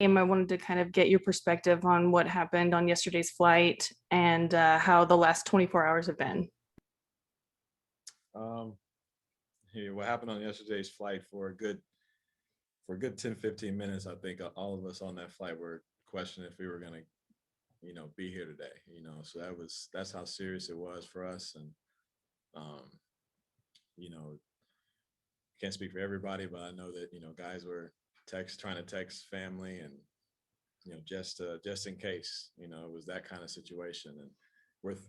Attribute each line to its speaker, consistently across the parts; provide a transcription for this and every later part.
Speaker 1: I wanted to kind of get your perspective on what happened on yesterday's flight and how the last 24 hours have been.
Speaker 2: What happened on yesterday's flight for a good 10, 15 minutes, I think all of us on that flight were questioning if we were going to, be here today, so that's how serious it was for us. And, can't speak for everybody, but I know that, guys were trying to text family and, just in case, it was that kind of situation. And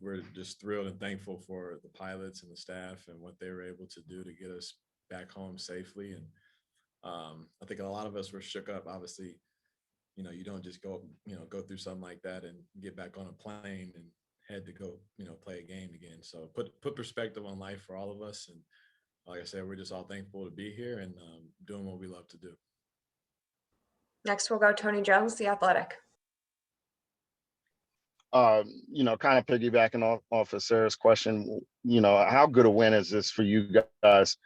Speaker 2: we're just thrilled and thankful for the pilots and the staff and what they were able to do to get us back home safely. And I think a lot of us were shook up. Obviously, you don't just go through something like that and get back on a plane and head to go, play a game again. So put perspective on life for all of us. And like I said, we're just all thankful to be here and doing what we love to do.
Speaker 3: Next, we'll go Tony Jones, The Athletic.
Speaker 4: Kind of piggybacking off of Sarah's question, how good a win is this for you guys,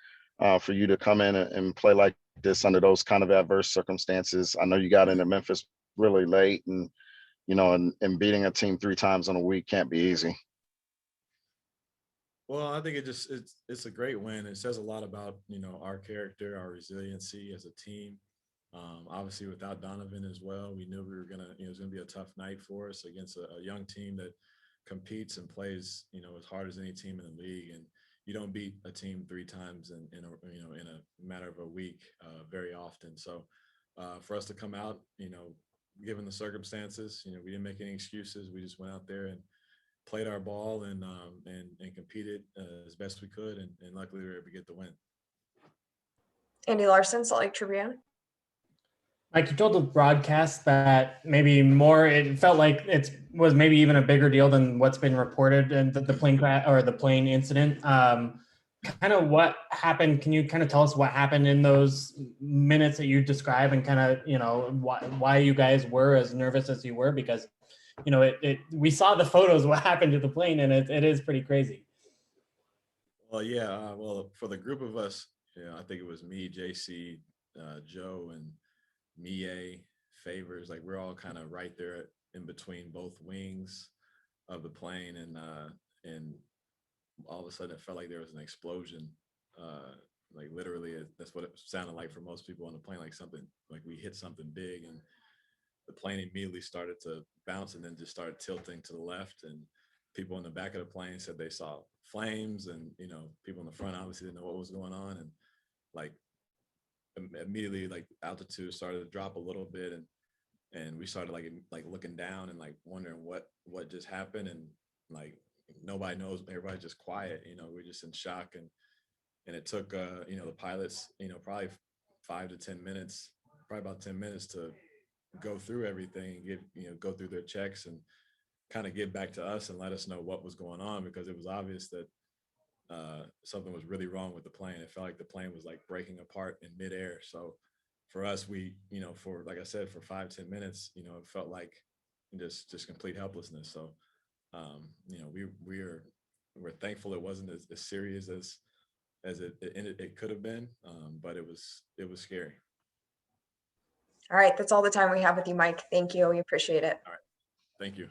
Speaker 4: for you to come in and play like this under those kind of adverse circumstances? I know you got into Memphis really late, and and beating a team 3 times in a week can't be easy.
Speaker 2: Well, I think it's a great win. It says a lot about our character, our resiliency as a team. Obviously, without Donovan as well, we knew we were gonna it was gonna be a tough night for us against a young team that competes and plays as hard as any team in the league. And you don't beat a team 3 times in a matter of a week very often. So for us to come out, given the circumstances, we didn't make any excuses. We just went out there and played our ball and competed as best we could, and luckily we were able to get the win.
Speaker 3: Andy Larson, Salt Lake Tribune.
Speaker 5: Mike, you told the broadcast that maybe it felt like it was maybe even a bigger deal than what's been reported in the plane crash or the plane incident. Kind of what happened? Can you kind of tell us what happened in those minutes that you describe, and kind of, why you guys were as nervous as you were? Because, we saw the photos, what happened to the plane, and it is pretty crazy.
Speaker 2: Well, yeah. Well, for the group of us, I think it was me, JC, Joe, and Mie, Favors, like we're all kind of right there in between both wings of the plane, and all of a sudden it felt like there was an explosion. Like literally, that's what it sounded like for most people on the plane, like we hit something big, and the plane immediately started to bounce and then just started tilting to the left. And people in the back of the plane said they saw flames, and people in the front obviously didn't know what was going on. And like immediately, like altitude started to drop a little bit, and we started like looking down and like wondering what just happened. And like nobody knows, everybody's just quiet, we're just in shock. And it took the pilots probably 5 to 10 minutes, probably about 10 minutes to go through everything and go through their checks and kind of get back to us and let us know what was going on, because it was obvious that something was really wrong with the plane. It felt like the plane was like breaking apart in midair. So for us, we, for, like I said, for 5-10 minutes, it felt like just complete helplessness. So, we're thankful it wasn't as serious as it could have been, but it was scary.
Speaker 3: All right, that's all the time we have with you, Mike. Thank you. We appreciate it.
Speaker 2: All right, thank you.